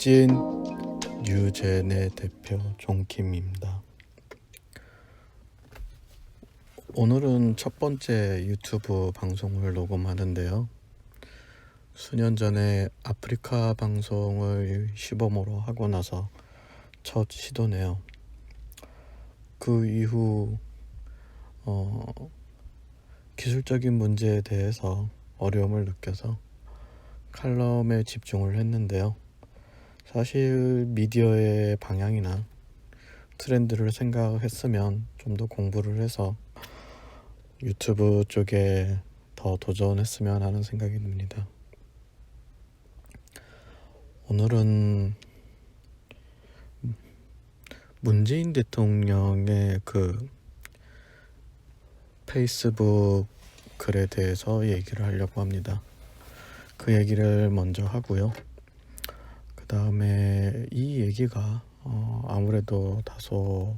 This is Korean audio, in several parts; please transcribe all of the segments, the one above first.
찐 뉴제네 대표 종킴입니다. 오늘은 첫 번째 유튜브 방송을 녹음하는데요. 수년 전에 아프리카 방송을 시범으로 하고 나서 첫 시도네요. 그 이후 기술적인 문제에 대해서 어려움을 느껴서 칼럼에 집중을 했는데요. 사실 미디어의 방향이나 트렌드를 생각했으면 좀 더 공부를 해서 유튜브 쪽에 더 도전했으면 하는 생각이 듭니다. 오늘은 문재인 대통령의 그 페이스북 글에 대해서 얘기를 하려고 합니다. 그 얘기를 먼저 하고요. 그 다음에 이 얘기가 아무래도 다소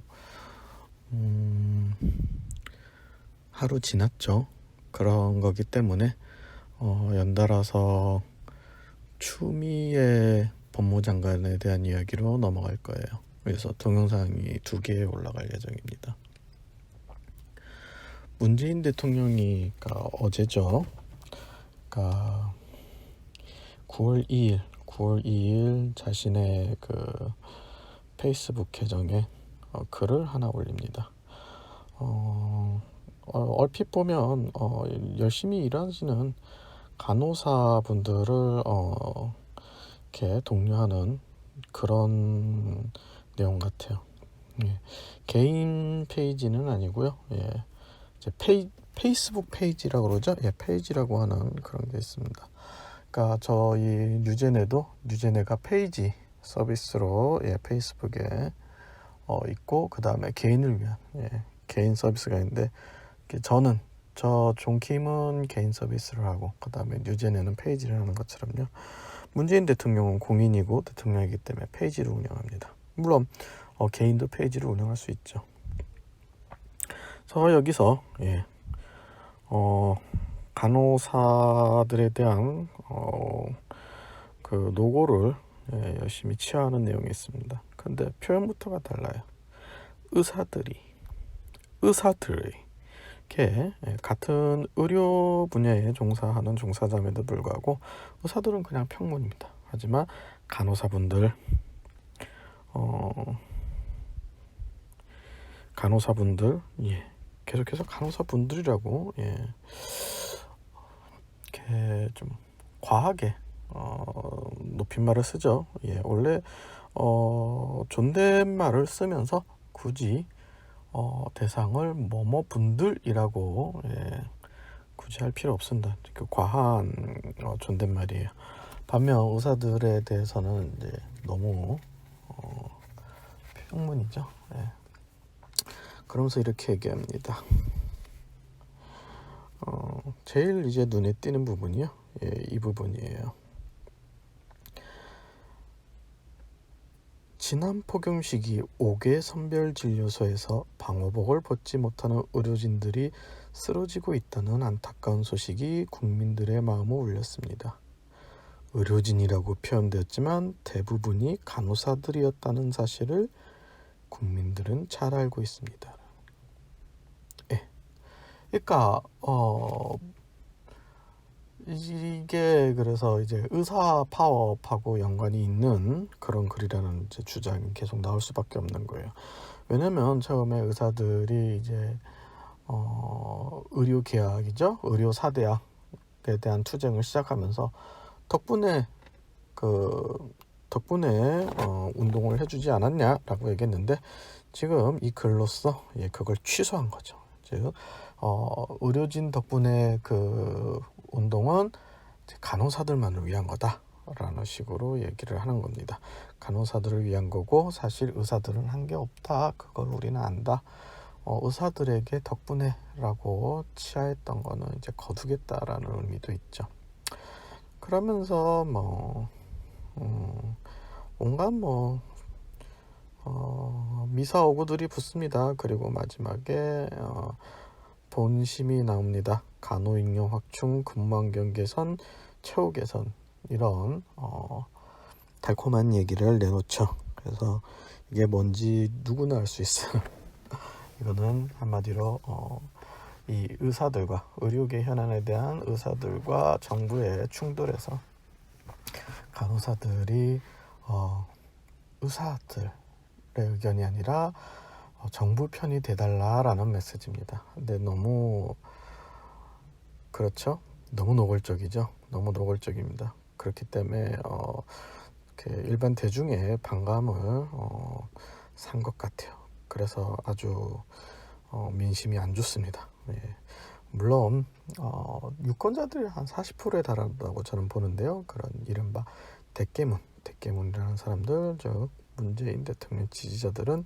하루 지났죠. 그런 거기 때문에 연달아서 추미애 법무장관에 대한 이야기로 넘어갈 거예요. 그래서 동영상이 2개 올라갈 예정입니다. 문재인 대통령이 어제죠. 9월 2일 자신의 그 페이스북 계정에 글을 하나 올립니다. 얼핏 보면 열심히 일하시는 간호사분들을 이렇게 독려하는 그런 내용 같아요. 예. 개인 페이지는 아니고요. 예. 이제 페이스북 페이지라고 그러죠. 예, 페이지라고 하는 그런 게 있습니다. 그러니까 저희 뉴제네가 페이지 서비스로 페이스북에 있고, 그 다음에 개인을 위한 개인 서비스가 있는데, 저 존킴은 개인 서비스를 하고, 그 다음에 뉴제네는 페이지를 하는 것처럼요. 문재인 대통령은 공인이고 대통령이기 때문에 페이지를 운영합니다. 물론 개인도 페이지를 운영할 수 있죠. 저 여기서 간호사들에 대한 그 노고를 열심히 취하는 내용이 있습니다. 근데 표현부터가 달라요. 의사들이 이렇게 같은 의료 분야에 종사하는 종사자임에도 불구하고 의사들은 그냥 평문입니다. 하지만 간호사분들 계속해서 간호사분들이라고 이렇게 좀 과하게 높임말을 쓰죠. 원래 존댓말을 쓰면서 굳이 대상을 뭐뭐분들이라고 굳이 할 필요 없습니다. 그 과한 존댓말이에요. 반면 의사들에 대해서는 이제 너무 평문이죠. 그러면서 이렇게 얘기합니다. 제일 이제 눈에 띄는 부분이요. 이 부분이에요. 지난 폭염 시기 5개 선별진료소에서 방호복을 벗지 못하는 의료진들이 쓰러지고 있다는 안타까운 소식이 국민들의 마음을 울렸습니다. 의료진이라고 표현되었지만 대부분이 간호사들이었다는 사실을 국민들은 잘 알고 있습니다. 그러니까 이게 그래서 이제 의사 파업하고 연관이 있는 그런 글이라는 이제 주장이 계속 나올 수밖에 없는 거예요. 왜냐면 처음에 의사들이 이제 의료 계약이죠, 의료 4대학에 대한 투쟁을 시작하면서 덕분에 운동을 해주지 않았냐라고 얘기했는데, 지금 이 글로써 그걸 취소한 거죠. 즉 의료진 덕분에 그 운동은 간호사들만을 위한 거다라는 식으로 얘기를 하는 겁니다. 간호사들을 위한 거고 사실 의사들은 한 게 없다, 그걸 우리는 안다. 의사들에게 덕분에라고 치하했던 거는 이제 거두겠다라는 의미도 있죠. 그러면서 온갖 미사 오구들이 붙습니다. 그리고 마지막에 본심이 나옵니다. 간호인력 확충, 근무환경 개선, 처우 개선, 이런 달콤한 얘기를 내놓죠. 그래서 이게 뭔지 누구나 알 수 있어요. 이거는 한마디로 이 의사들과 의료계 현안에 대한 의사들과 정부의 충돌에서 간호사들이 의사들의 의견이 아니라 정부 편이 돼달라라는 메시지입니다. 근데 너무 그렇죠? 너무 노골적이죠. 너무 노골적입니다. 그렇기 때문에 이렇게 일반 대중의 반감을 산 것 같아요. 그래서 아주 민심이 안 좋습니다. 예. 물론 유권자들이 한 40%에 달한다고 저는 보는데요. 그런 이른바 대깨문이라는 사람들, 즉 문재인 대통령 지지자들은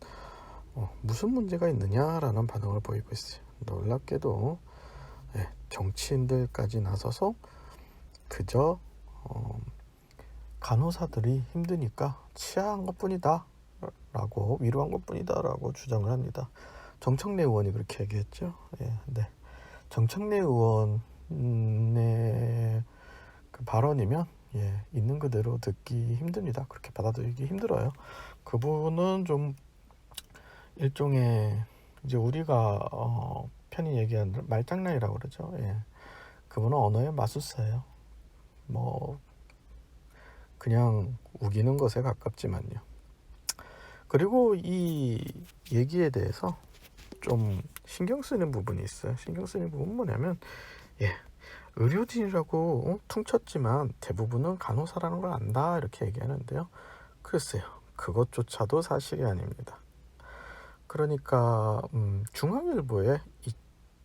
무슨 문제가 있느냐라는 반응을 보이고 있어요. 놀랍게도 정치인들까지 나서서 그저 간호사들이 힘드니까 치아한 것뿐이다 라고, 위로한 것뿐이다 라고 주장을 합니다. 정청래 의원이 그렇게 얘기했죠. 네. 정청래 의원의 그 발언이면 있는 그대로 듣기 힘듭니다. 그렇게 받아들이기 힘들어요. 그분은 좀 일종의 이제 우리가 편히 얘기하는 말장난이라고 그러죠. 그분은 언어의 마술사예요. 뭐 그냥 우기는 것에 가깝지만요. 그리고 이 얘기에 대해서 좀 신경 쓰는 부분이 있어요. 신경 쓰는 부분은 뭐냐면 의료진이라고 퉁쳤지만 대부분은 간호사라는 걸 안다 이렇게 얘기하는데요. 글쎄요. 그것조차도 사실이 아닙니다. 그러니까 중앙일보의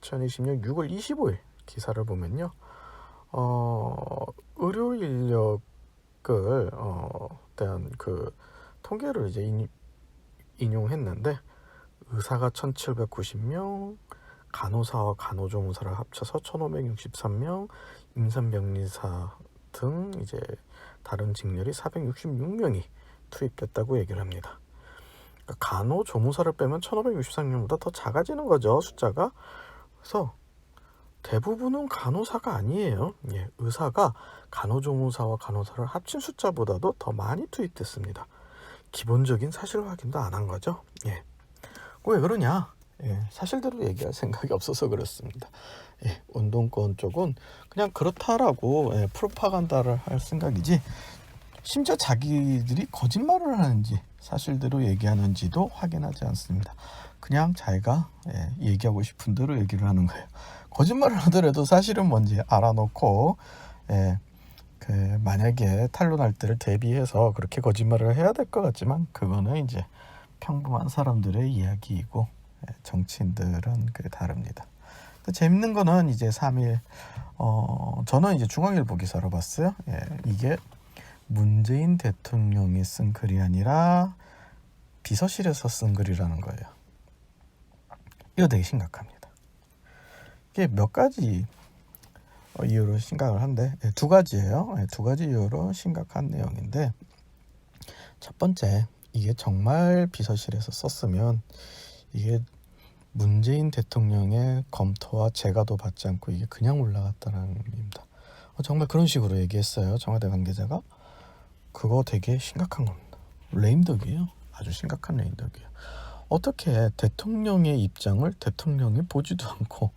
2020년 6월 25일 기사를 보면요. 의료 인력을 대한 그 통계를 이제 인용했는데 의사가 1790명, 간호사와 간호조무사를 합쳐서 1563명, 임산병리사 등 이제 다른 직렬이 466명이 투입됐다고 얘기를 합니다. 그러니까 간호조무사를 빼면 1563명보다 더 작아지는 거죠, 숫자가. 그래서 대부분은 간호사가 아니에요. 의사가 간호조무사와 간호사를 합친 숫자보다도 더 많이 투입됐습니다. 기본적인 사실 확인도 안 한 거죠. 왜 그러냐? 사실대로 얘기할 생각이 없어서 그렇습니다. 운동권 쪽은 그냥 그렇다라고 프로파간다를 할 생각이지, 심지어 자기들이 거짓말을 하는지 사실대로 얘기하는지도 확인하지 않습니다. 그냥 자기가 얘기하고 싶은 대로 얘기를 하는 거예요. 거짓말을 하더라도 사실은 뭔지 알아놓고 만약에 탄로날 때를 대비해서 그렇게 거짓말을 해야 될 것 같지만 그거는 이제 평범한 사람들의 이야기이고 정치인들은 그게 다릅니다. 재밌는 거는 이제 3일 저는 이제 중앙일보 기사로 봤어요. 이게 문재인 대통령이 쓴 글이 아니라 비서실에서 쓴 글이라는 거예요. 이거 되게 심각합니다. 이게 몇 가지 이유로 심각을 한데 두 가지예요. 두 가지 이유로 심각한 내용인데, 첫 번째, 이게 정말 비서실에서 썼으면 이게 문재인 대통령의 검토와 재가도 받지 않고 이게 그냥 올라갔다는 의미입니다. 정말 그런 식으로 얘기했어요. 청와대 관계자가. 그거 되게 심각한 겁니다. 레임덕이에요. 아주 심각한 레임덕이에요. 어떻게 대통령의 입장을 대통령이 보지도 않고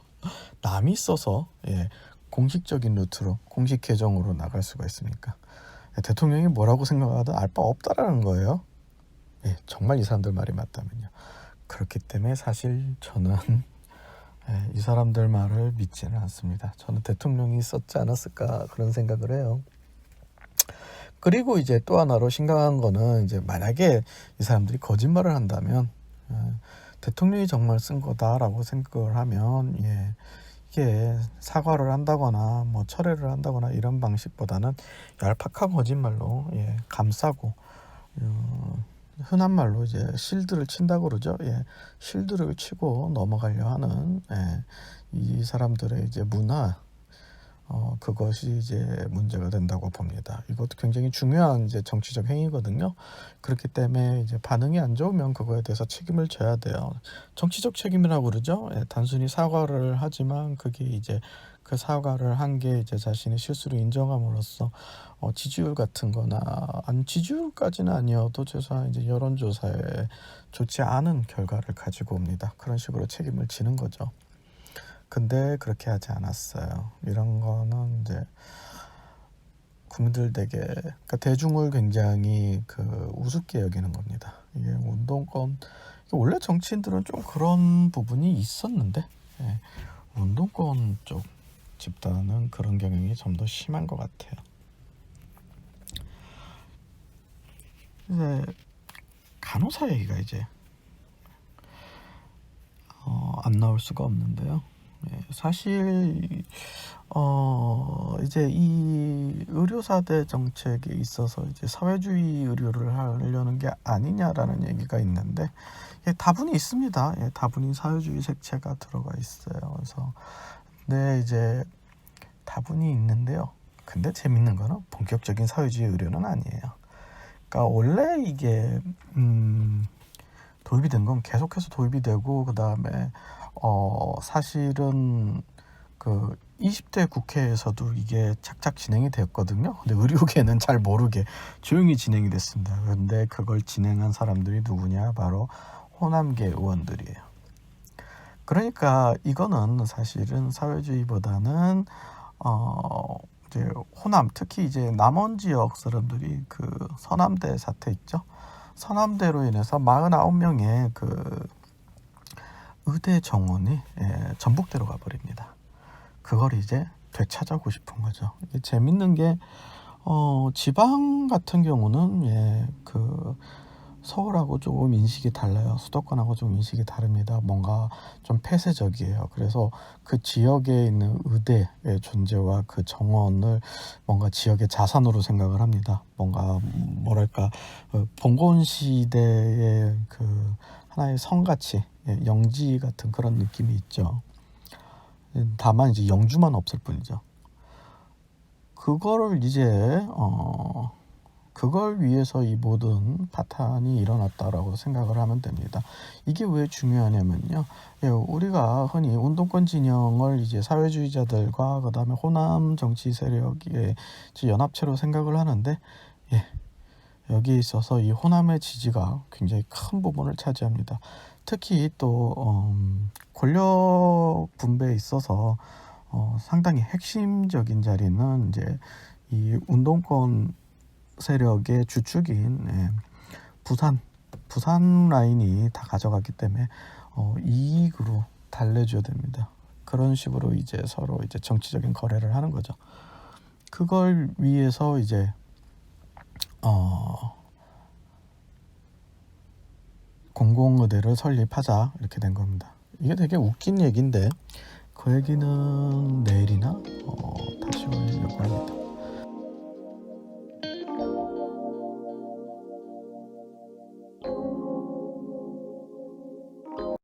남이 써서 공식적인 루트로, 공식 계정으로 나갈 수가 있습니까? 대통령이 뭐라고 생각하든 알 바 없다라는 거예요. 정말 이 사람들 말이 맞다면요. 그렇기 때문에 사실 저는 이 사람들 말을 믿지는 않습니다. 저는 대통령이 썼지 않았을까 그런 생각을 해요. 그리고 이제 또 하나로 심각한 거는 이제 만약에 이 사람들이 거짓말을 한다면 대통령이 정말 쓴 거다라고 생각을 하면 이게 사과를 한다거나 뭐 철회를 한다거나 이런 방식보다는 얄팍한 거짓말로 감싸고 흔한 말로 이제 실드를 친다고 그러죠. 실드를 치고 넘어가려 하는 이 사람들의 이제 문화, 그것이 이제 문제가 된다고 봅니다. 이것도 굉장히 중요한 이제 정치적 행위거든요. 그렇기 때문에 이제 반응이 안 좋으면 그거에 대해서 책임을 져야 돼요. 정치적 책임이라고 그러죠. 단순히 사과를 하지만 그게 이제 그 사과를 한 게 이제 자신의 실수를 인정함으로써 지지율 같은 거나 지지율까지는 아니어도 최소한 이제 여론조사에 좋지 않은 결과를 가지고 옵니다. 그런 식으로 책임을 지는 거죠. 근데 그렇게 하지 않았어요. 이런 거는 이제 국민들에게, 그러니까 대중을 굉장히 우습게 여기는 겁니다. 이게 운동권, 원래 정치인들은 좀 그런 부분이 있었는데, 예, 운동권 쪽 집단은 그런 경향이 좀 더 심한 것 같아요. 이제 간호사 얘기가 이제 안 나올 수가 없는데요. 예, 사실 이제 이 의료사대 정책에 있어서 이제 사회주의 의료를 하려는 게 아니냐라는 얘기가 있는데, 예, 다분히 있습니다. 예, 다분히 사회주의 색채가 들어가 있어요. 그래서 네, 이제 다분히 있는데요. 근데 재밌는 거는 본격적인 사회주의 의료는 아니에요. 그러니까 원래 이게 도입이 된 건 계속해서 도입이 되고, 그 다음에 사실은 20대 국회에서도 이게 착착 진행이 됐거든요. 근데 의료계는 잘 모르게 조용히 진행이 됐습니다. 근데 그걸 진행한 사람들이 누구냐? 바로 호남계 의원들이에요. 그러니까 이거는 사실은 사회주의보다는 이제 호남, 특히 이제 남원 지역 사람들이 서남대 사태 있죠. 서남대로 인해서 49명의 의대 정원이 전북대로 가버립니다. 그걸 이제 되찾아오고 싶은 거죠. 이게 재밌는 게 지방 같은 경우는 서울하고 조금 인식이 달라요. 수도권하고 좀 인식이 다릅니다. 뭔가 좀 폐쇄적이에요. 그래서 그 지역에 있는 의대의 존재와 그 정원을 뭔가 지역의 자산으로 생각을 합니다. 뭔가 뭐랄까 봉건 시대의 하나의 성같이, 영지 같은 그런 느낌이 있죠. 다만 이제 영주만 없을 뿐이죠. 그거를 이제 그걸 위해서 이 모든 파탄이 일어났다라고 생각을 하면 됩니다. 이게 왜 중요하냐면요. 예, 우리가 흔히 운동권 진영을 이제 사회주의자들과 그다음에 호남 정치 세력의 연합체로 생각을 하는데, 예, 여기에 있어서 이 호남의 지지가 굉장히 큰 부분을 차지합니다. 특히 또 권력 분배에 있어서 상당히 핵심적인 자리는 이제 이 운동권 세력의 주축인 부산 라인이 다 가져갔기 때문에 이익으로 달래줘야 됩니다. 그런 식으로 이제 서로 이제 정치적인 거래를 하는 거죠. 그걸 위해서 이제 공공의대를 설립하자 이렇게 된 겁니다. 이게 되게 웃긴 얘기인데 그 얘기는 내일이나 다시 올리려고 합니다.